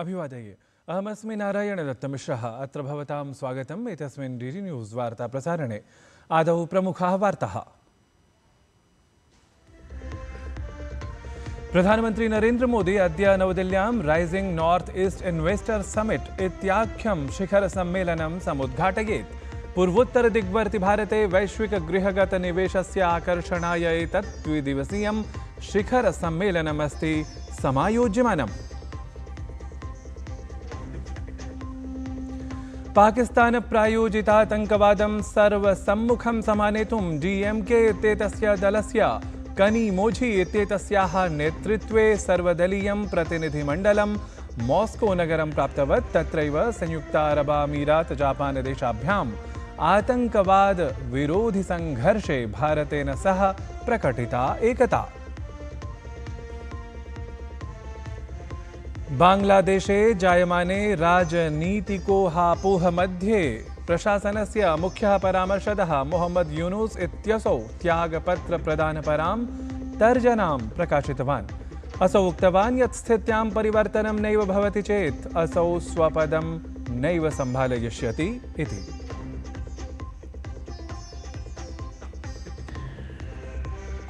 अभिवादये। अहमस्मि नारायणदत्तमिश्रः। अत्र भवतां स्वागतम् एतस्मिन् डीडी न्यूज़ वार्ताप्रसारणे। आदौ प्रमुखाः वार्ताः। प्रधानमन्त्री नरेन्द्र मोदी अद्य नवदिल्ल्यां rising north east investor summit इत्याख्यं शिखरसम्मेलनं समुद्घाटयेत्। पूर्वोत्तरदिग्वर्ति भारते वैश्विकगृहगतनिवेशस्य आकर्षणाय एतत् द्विदिवसीयं शिखरसम्मेलनमस्ति समायोज्यमानम्। पाकिस्तान प्रायोजितातंकवादं सर्वसम्मुखं समानेतुं डीएमके इत्येतस्य दलस्य कनिमोझी इत्येतस्याः नेतृत्वे सर्वदलीयं प्रतिनिधिमण्डलं मॉस्को नगरं प्राप्तवत्। तत्रैव संयुक्तारबामीरात जापान देशाभ्याम् आतंकवाद विरोधि संघर्षे भारतेन सह प्रकटिता एकता। बांग्लादेशे जायमाने राजनीतिकोहापोह मध्ये प्रशासनस्य मुख्यः परामर्शदः मोहम्मद यूनुस इत्यसौ त्यागपत्रप्रदानपरां तर्जनां प्रकाशितवान्। असौ उक्तवान् यत् स्थित्यां परिवर्तनं नैव भवति चेत् असौ स्वपदं नैव सम्भालयिष्यति इति।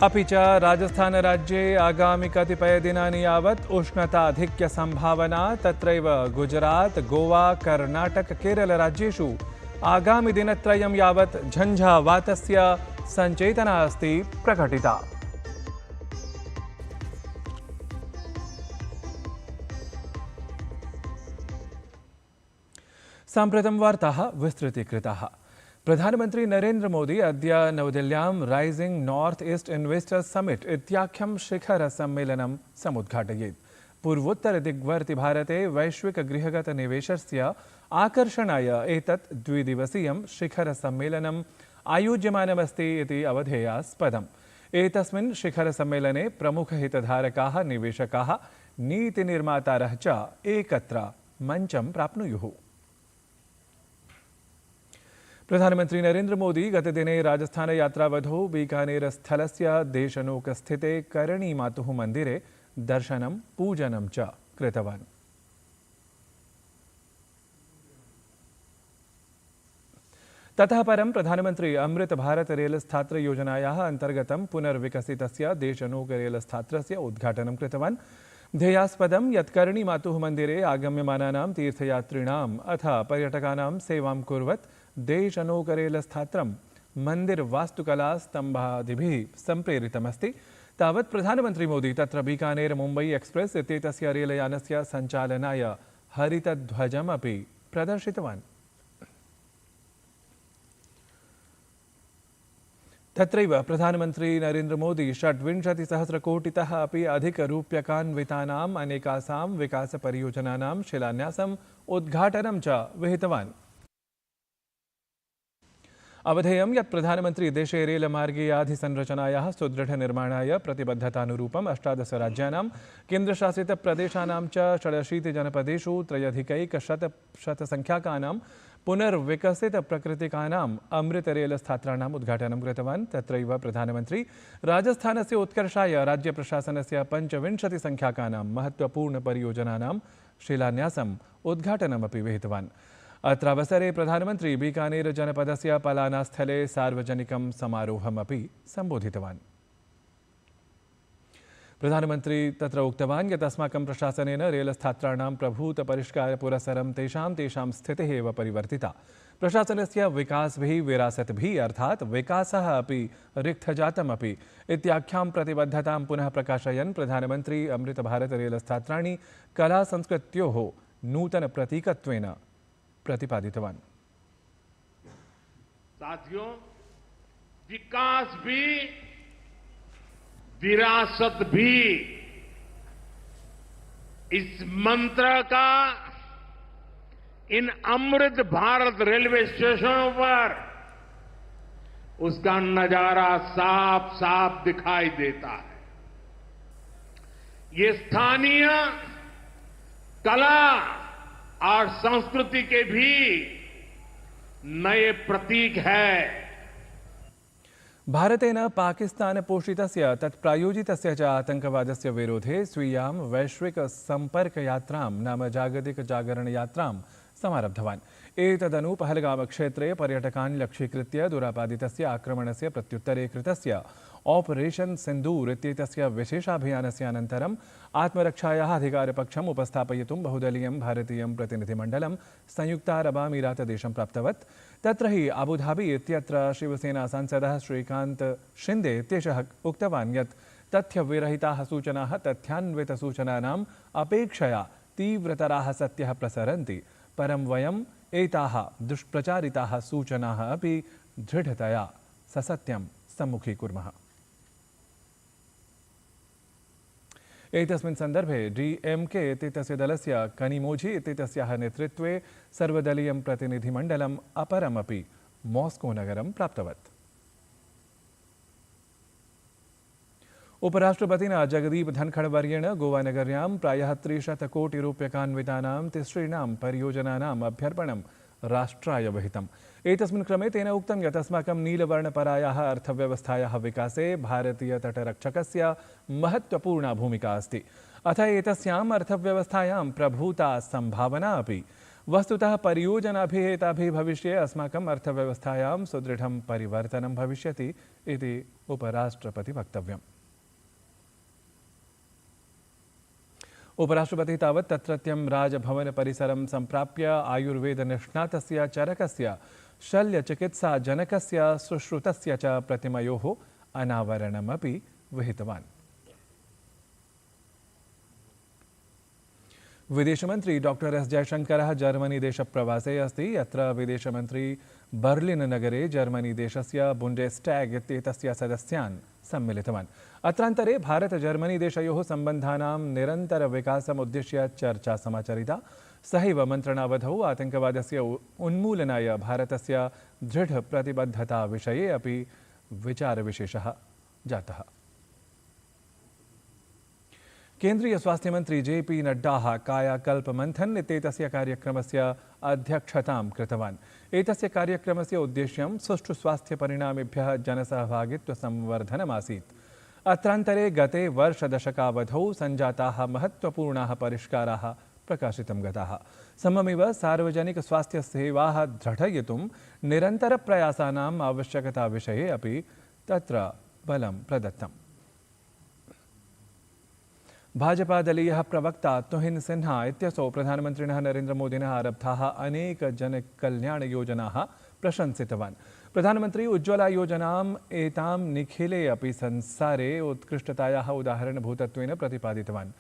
अपि च राजस्थानराज्ये आगामि कतिपयदिनानि यावत् उष्णताधिक्यसम्भावना। तत्रैव गुजरात, गोवा, कर्णाटक, केरलराज्येषु आगामिदिनत्रयं यावत् झञ्झावातस्य सञ्चेतना अस्ति प्रकटिता। साम्प्रतं वार्ताः विस्तृतीकृताः। प्रधानमन्त्री नरेन्द्र मोदी अद्य नवदिल्ल्यां rising north east investor summit इत्याख्यं शिखरसम्मेलनं समुद्घाटयेत्। पूर्वोत्तरदिग्वर्ति भारते वैश्विकगृहगतनिवेशस्य आकर्षणाय एतत् द्विदिवसीयं शिखरसम्मेलनम् आयोज्यमानमस्ति इति अवधेयास्पदम्। एतस्मिन् शिखरसम्मेलने प्रमुखहितधारकाः, निवेशकाः, नीतिनिर्मातारः च एकत्र मञ्चं प्राप्नुयुः। प्रधानमन्त्री नरेन्द्र मोदी गतदिने राजस्थानयात्रावधौ बीकानेरस्थलस्य देशनोकस्थिते करणीमातुः मन्दिरे दर्शनं पूजनं च कृतवान्। ततः परं प्रधानमन्त्री अमृत भारत रेलस्थात्र योजनायाः अन्तर्गतं पुनर्विकसितस्य देशनोकरेलस्थात्रस्य उद्घाटनं कृतवान्। ध्येयास्पदं यत् करणीमातुः मन्दिरे आगम्यमानानां तीर्थयात्रिणाम् अथ पर्यटकानां सेवां कुर्वत् देशनोकरेलस्थात्रं मन्दिरवास्तुकलास्तम्भादिभिः सम्प्रेरितमस्ति। तावत् प्रधानमन्त्री मोदी तत्र बीकानेर मुम्बई एक्सप्रेस् इत्येतस्य रेलयानस्य सञ्चालनाय हरितध्वजमपि प्रदर्शितवान्। तत्रैव प्रधानमन्त्री नरेन्द्र मोदी 26,000,000,000-तः अपि अधिकरूप्यकान्वितानाम् अनेकासां विकासपरियोजनानां शिलान्यासम् उद्घाटनं च विहितवान्। अवधेयं यत् प्रधानमन्त्री देशे रेलमार्गीयाधिसंरचनायाः सुदृढनिर्माणाय प्रतिबद्धतानुरूपम् 18 राज्यानां केन्द्रशासितप्रदेशानां च 86 जनपदेषु 3,100,000,000 पुनर्विकसितप्रकृतिकानाम् अमृतरेलस्थात्राणाम् उद्घाटनं कृतवान्। तत्रैव प्रधानमन्त्री राजस्थानस्य उत्कर्षाय राज्यप्रशासनस्य 25 संख्याकानां महत्त्वपूर्णपरियोजनानां शिलान्यासम् उद्घाटनमपि विहितवान्। अत्रावसरे प्रधानमन्त्री बीकानेर जनपदस्य पलानास्थले सार्वजनिकं समारोहमपि सम्बोधितवान्। प्रधानमन्त्री तत्र उक्तवान् यत् अस्माकं प्रशासनेन रेलस्थात्राणां प्रभूतपरिष्कारपुरस्सरं तेषां स्थितिः एव परिवर्तिता। प्रशासनस्य विकासभिः विरासतभिः अर्थात् विकासः अपि रिक्थजातमपि इत्याख्यां प्रतिबद्धतां पुनः प्रकाशयन् प्रधानमन्त्री अमृतभारतरेलस्थात्राणि कलासंस्कृत्योः नूतनप्रतीकत्वेन प्रतिपादितवान्। साथियों, विकास भी विरासत भी इस मंत्र का इन अमृत भारत रेलवे स्टेशनों पर उसका नजारा साफ साफ दिखाई देता है। ये स्थानीय कला और संस्कृति के भी नए प्रतीक है। भारतेन पाकिस्तानपोषितस्य तत्प्रायोजितस्य च आतङ्कवादस्य विरोधे स्वीयां वैश्विकसम्पर्कयात्रां नाम जागतिकजागरणयात्रां समारब्धवान्। एतदनु पहलगामक्षेत्रे पर्यटकान् लक्ष्यीकृत्य दुरापादितस्य आक्रमणस्य प्रत्युत्तरे कृतस्य ऑपरेशन सिन्दूर इत्येतस्य विशेषाभियानस्य अनन्तरम् आत्मरक्षायाः अधिकारपक्षम् उपस्थापयितुं बहुदलीयं भारतीयं प्रतिनिधिमण्डलं संयुक्तारबामीरातदेशं प्राप्तवत्। तत्र हि अबुधाबी इत्यत्र शिवसेनासांसदः श्रीकान्त शिन्दे इत्येषः उक्तवान् यत् तथ्यविरहिताः सूचनाः तथ्यान्वितसूचनानाम् अपेक्षया तीव्रतराः सत्यः प्रसरन्ति, परं वयम् एताः दुष्प्रचारिताः सूचनाः अपि दृढतया ससत्यं सम्मुखीकुर्मः। एतस्मिन् सन्दर्भे डीएमके इत्येतस्य दलस्य कनिमोझी इत्येतस्याः नेतृत्वे सर्वदलीयं प्रतिनिधिमण्डलम् अपरमपि मॉस्को नगरं प्राप्तवत्। उपराष्ट्रपतिना जगदीप धनखड़वर्येण गोवानगर्यां प्रायः 300 कोटिरूप्यकान्वितानां तिसॄणां परियोजनानाम् अभ्यर्पणं राष्ट्राय विहितम्। एतस्मिन् क्रमे तेन उक्तं यत् अस्माकं नीलवर्णपरायाः अर्थव्यवस्थायाः विकासे भारतीयतटरक्षकस्य महत्त्वपूर्णा भूमिका अस्ति। अथ एतस्याम् अर्थव्यवस्थायां प्रभूता सम्भावना अपि। वस्तुतः परियोजनाभिः एताभिः भविष्ये अस्माकम् अर्थव्यवस्थायां सुदृढं परिवर्तनं भविष्यति इति उपराष्ट्रपतिवक्तव्यम्। उपराष्ट्रपतिः तावत् तत्रत्यं राजभवनपरिसरं सम्प्राप्य आयुर्वेदनिष्णातस्य चरकस्य शल्यचिकित्साजनकस्य सुश्रुतस्य च प्रतिमयोः अनावरणमपि विहितवान्। विदेशमन्त्री डॉक्टर एस जयशंकरः जर्मनी देशप्रवासे अस्ति। यत्र विदेशमन्त्री बर्लिन नगरे जर्मनी देशस्य बुण्डेस्टैग् इत्येतस्य सदस्यान् सम्मिलितवान्। अत्रान्तरे भारत जर्मनी देशयोः सम्बन्धानां निरन्तरविकासमुद्दिश्य चर्चा समाचरिता। सहैव मन्त्रणावधौ आतङ्कवादस्य उन्मूलनाय भारतस्य दृढप्रतिबद्धता विषये अपि विचारविशेषः जातः। केन्द्रीय स्वास्थ्य मंत्री जेपी नड्डा कायाकल्पमन्थन इत्येतस्य कार्यक्रमस्य अध्यक्षतां कृतवान्। एतस्य कार्यक्रमस्य उद्देश्यं सुष्ठु स्वास्थ्यपरिणामेभ्यः जनसहभागित्वसंवर्धनमासीत्। अत्रान्तरे गते वर्षदशकावधौ सञ्जाताः महत्त्वपूर्णाः परिष्काराः प्रकाशितं गताः। सममेव सार्वजनिकस्वास्थ्यसेवाः दृढयितुं निरन्तरप्रयासानाम् आवश्यकता विषये अपि तत्र बलं प्रदत्तम्। भाजपादलीयः प्रवक्ता तुहिन सिन्हा इत्यसौ प्रधानमन्त्रिणः नरेन्द्रमोदिनः आरब्धाः अनेक जनकल्याणयोजनाः प्रशंसितवान्। प्रधानमन्त्री उज्ज्वला योजनाम् एतां निखिले अपि संसारे उत्कृष्टतायाः उदाहरणभूतत्वेन प्रतिपादितवान्।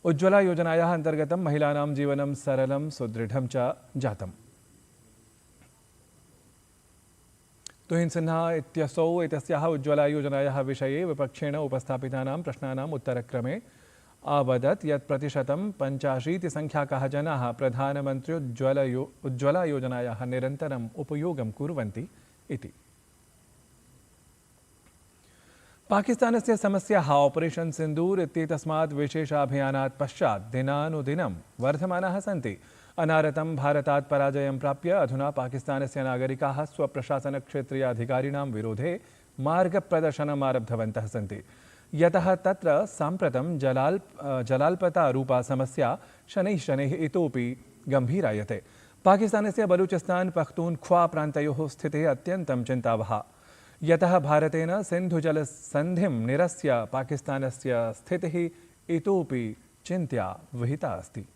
उज्ज्वला योजनायाः अन्तर्गतं महिलानां जीवनं सरलं सुदृढं च जातम्। तुहिन सिन्हा इत्यसौ एतस्याः उज्ज्वला योजनायाः विषये विपक्षेण उपस्थापितानां प्रश्नानाम् उत्तरक्रमे अवदत् यत् प्रतिशतं 85 संख्याकाः जनाः प्रधानमन्त्री उज्ज्वला योजनायाः निरन्तरम् उपयोगं कुर्वन्ति इति। पाकिस्तानस्य समस्याः ऑपरेशन सिन्दूर इत्येतस्मात् विशेषाभियानात् पश्चात् दिनानुदिनं वर्धमानाः सन्ति। अनारतं भारतात् पराजयं प्राप्य अधुना पाकिस्तानस्य नागरिकाः स्वप्रशासनक्षेत्रीयाधिकारिणां विरोधे मार्गप्रदर्शनम् आरब्धवन्तः सन्ति। यतः तत्र साम्प्रतं जलाल्पतारूपा समस्या शनैः शनैः इतोपि गम्भीरायते। पाकिस्तानस्य बलूचिस्तान पख्तूनख्वा प्रान्तयोः स्थितिः अत्यन्तं चिन्तावहा। यतः भारतेन सिन्धुजलसन्धिं निरस्य पाकिस्तानस्य स्थितिः इतोपि चिन्त्या विहिता अस्ति।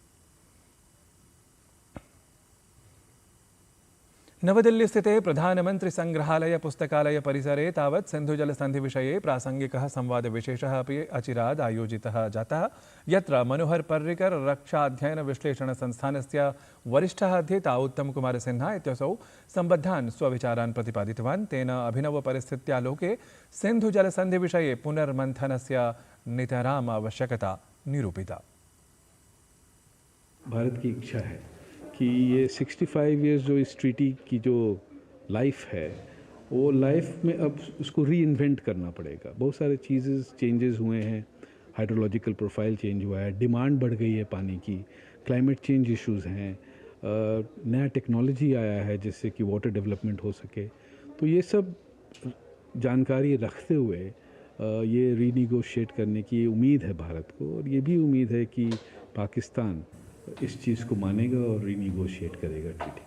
नवदिल्लीस्थिते प्रधानमन्त्री संग्रहालय पुस्तकालय परिसरे तावत् सिन्धुजलसन्धिविषये प्रासङ्गिकः संवादविशेषः अपि अचिराद् आयोजितः जातः। यत्र मनोहर पर्रिकर रक्षाध्ययन विश्लेषण संस्थानस्य वरिष्ठः अध्येता उत्तम कुमार सिन्हा इत्यसौ सम्बद्धान् स्वविचारान् प्रतिपादितवान्। तेन अभिनवपरिस्थित्यालोके सिन्धुजलसन्धिविषये पुनर्मन्थनस्य नितराम् आवश्यकता निरूपिता। भारत की इच्छा है कि ये 65 इयर्स जो इस ट्रीटी की जो लाइफ है वो लाइफ में अब उसको री इन्वेंट करना पड़ेगा। बहुत सारे चेंजेस हुए हैं, हाइड्रोलॉजिकल प्रोफाइल चेंज हुआ है, डिमांड बढ़ गई है पानी की, क्लाइमेट चेंज इश्यूज़ हैं, नया टेक्नोलॉजी आया है जिससे कि वाटर डेवलपमेंट हो सके। तो ये सब जानकारी रखते हुए ये रीनिगोशिएट करने की उम्मीद है भारत को, और ये भी उम्मीद है कि पाकिस्तान इस चीज़ को मानेगा और रीनिगोशिएट करेगा ट्रीटी को।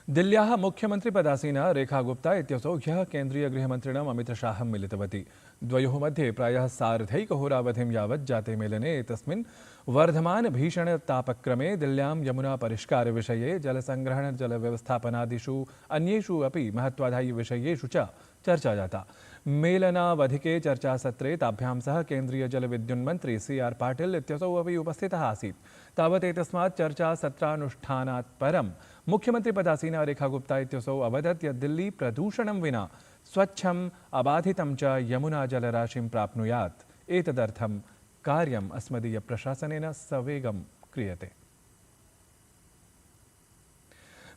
दिल्ल्याः मुख्यमन्त्रिपदासीना रेखा गुप्ता इत्यसौ ह्यः केन्द्रीयगृहमन्त्रिणम् अमितशाहं मिलितवती। द्वयोः मध्ये प्रायः सार्धैकहोरावधिं यावत् जाते मेलने एतस्मिन् वर्धमानभीषणतापक्रमे दिल्ल्यां यमुनापरिष्कारविषये, जलसङ्ग्रहण, जलव्यवस्थापनादिषु अन्येषु अपि महत्त्वाधायिविषयेषु च चर्चा जाता। मेलनावधिके चर्चासत्रे ताभ्यां सह केन्द्रीयजलविद्युन्मन्त्री CR पाटिल इत्यसौ अपि उपस्थितः आसीत्। तावत् एतस्मात् चर्चासत्रानुष्ठानात् परं मुख्यमन्त्रिपदासीना रेखा गुप्ता इत्यसौ अवदत् यत् दिल्ली प्रदूषणं विना स्वच्छम् अबाधितं च यमुना जलराशिं प्राप्नुयात्। एतदर्थं कार्यम् अस्मदीयप्रशासनेन सवेगं क्रियते।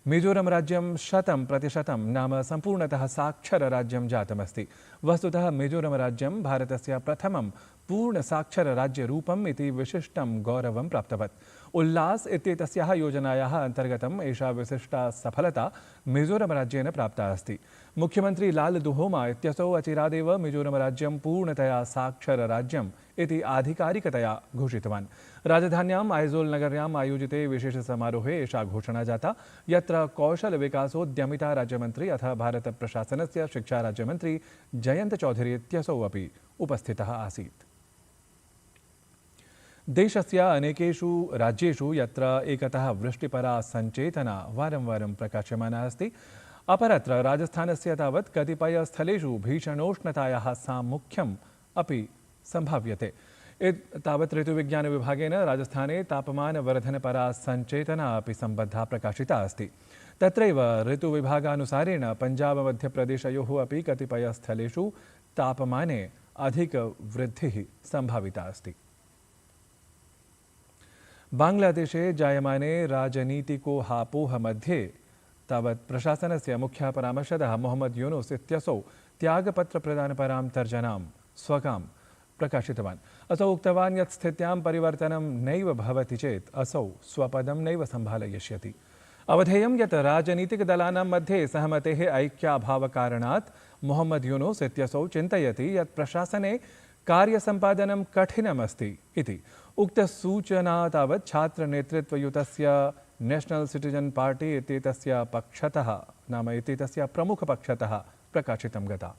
मिजोरम राज्यं 100% नाम सम्पूर्णतः साक्षरराज्यं जातमस्ति। वस्तुतः मिजोरम राज्यं भारतस्य प्रथमं पूर्णसाक्षरराज्यरूपम् इति विशिष्टं गौरवं प्राप्तवत्। उल्लास इत्येतस्याः योजनायाः अन्तर्गतम् एषा विशिष्टा सफलता मिजोरमराज्येन प्राप्ता अस्ति। मुख्यमन्त्री लाल दुहोमा इत्यसौ अचिरादेव मिजोरमराज्यं पूर्णतया साक्षरराज्यम् इति आधिकारिकतया घोषितवान्। राजधान्याम् आइजोल् नगर्याम् आयोजिते विशेषसमारोहे एषा घोषणा जाता, यत्र कौशलविकासोद्यमिता राज्यमन्त्री अथ भारतप्रशासनस्य शिक्षाराज्यमन्त्री जयन्त चौधरी इत्यसौ अपि उपस्थितः आसीत्। देशस्य अनेकेषु राज्येषु यत्र एकतः वृष्टिपरा सञ्चेतना वारं वारं प्रकाश्यमाना अस्ति, अपरत्र राजस्थानस्य तावत् कतिपयस्थलेषु भीषणोष्णतायाः साम्मुख्यम् अपि सम्भाव्यते। तावत् ऋतुविज्ञानविभागेन राजस्थाने तापमानवर्धनपरा सञ्चेतना अपि सम्बद्धा प्रकाशिता अस्ति। तत्रैव ऋतुविभागानुसारेण पञ्जाबमध्यप्रदेशयोः अपि कतिपयस्थलेषु तापमाने अधिकवृद्धिः सम्भाविता अस्ति। बांग्लादेशे जायमाने राजनीतिकोहापोह मध्ये तावत् प्रशासनस्य मुख्यः परामर्शदः मोहम्मद यूनुस इत्यसौ त्यागपत्रप्रदानपरां तर्जनां स्वकां प्रकाशितवान्। असौ उक्तवान् यत् स्थित्यां परिवर्तनं नैव भवति चेत् असौ स्वपदं नैव सम्भालयिष्यति। अवधेयं यत् राजनीतिकदलानां मध्ये सहमतेः ऐक्याभावकारणात् मोहम्मद यूनुस इत्यसौ चिन्तयति यत् प्रशासने कार्यसम्पादनं कठिनमस्ति इति। उक्तसूचना तावत् छात्रनेतृत्वयुतस्य नेशनल सिटीजन पार्टी इत्येतस्य पक्षतः नाम इत्येतस्य प्रमुखपक्षतः प्रकाशितं गता।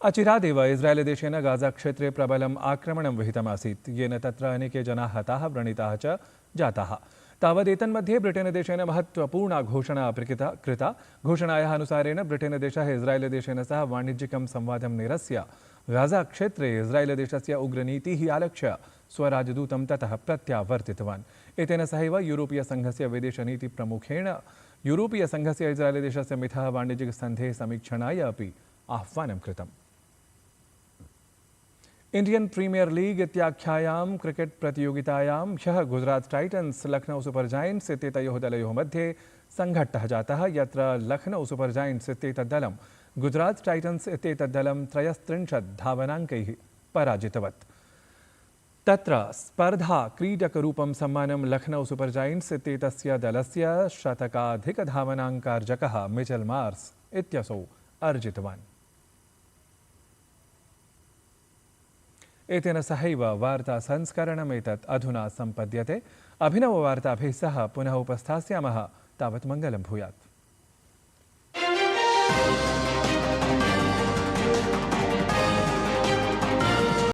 अचिरादेव इस्राएलदेशेन गाज़ाक्षेत्रे प्रबलम् आक्रमणं विहितमासीत्, येन तत्र अनेके जनाः हताः, व्रणिताः च जाताः। तावदेतन्मध्ये ब्रिटेनदेशेन महत्त्वपूर्णा घोषणा कृता। घोषणायाः अनुसारेण ब्रिटेनदेशः इस्राएलदेशेन सह वाणिज्यिकं संवादं निरस्य गाज़ाक्षेत्रे इस्राएलदेशस्य उग्रनीतिः आलक्ष्य स्वराजदूतं ततः प्रत्यावर्तितवान्। एतेन सहैव यूरोपीयसङ्घस्य विदेशनीतिप्रमुखेण यूरोपीयसङ्घस्य इस्राएलदेशस्य मिथः वाणिज्यिकसन्धेः समीक्षणाय अपि आह्वानं कृतम्। इंडियन प्रीमियर लीग इत्याख्यायां क्रिकेट प्रतियोगितायां ह्यः Gujarat titans Lucknow super giants इत्येतयोः दलयोः मध्ये संघट्टः जातः, यत्र लखनऊ सुपर जायंट्स इत्येतद्दलं गुजरात टाइटन्स इत्येतद्दलं 33 धावनाङ्कैः पराजितवत्। तत्र स्पर्धा क्रीडकरूपं सम्मानं लखनऊ सुपर जायंट्स इत्येतस्य दलस्य शतकाधिकधावनाङ्कार्जकः मिचेल मार्स इत्यसौ अर्जितवान्। एतेन सहैव वार्ता संस्करणमेतत् अधुना सम्पद्यते। अभिनववार्ताभिः सह पुनः उपस्थास्यामः। तावत् मङ्गलं भूयात्।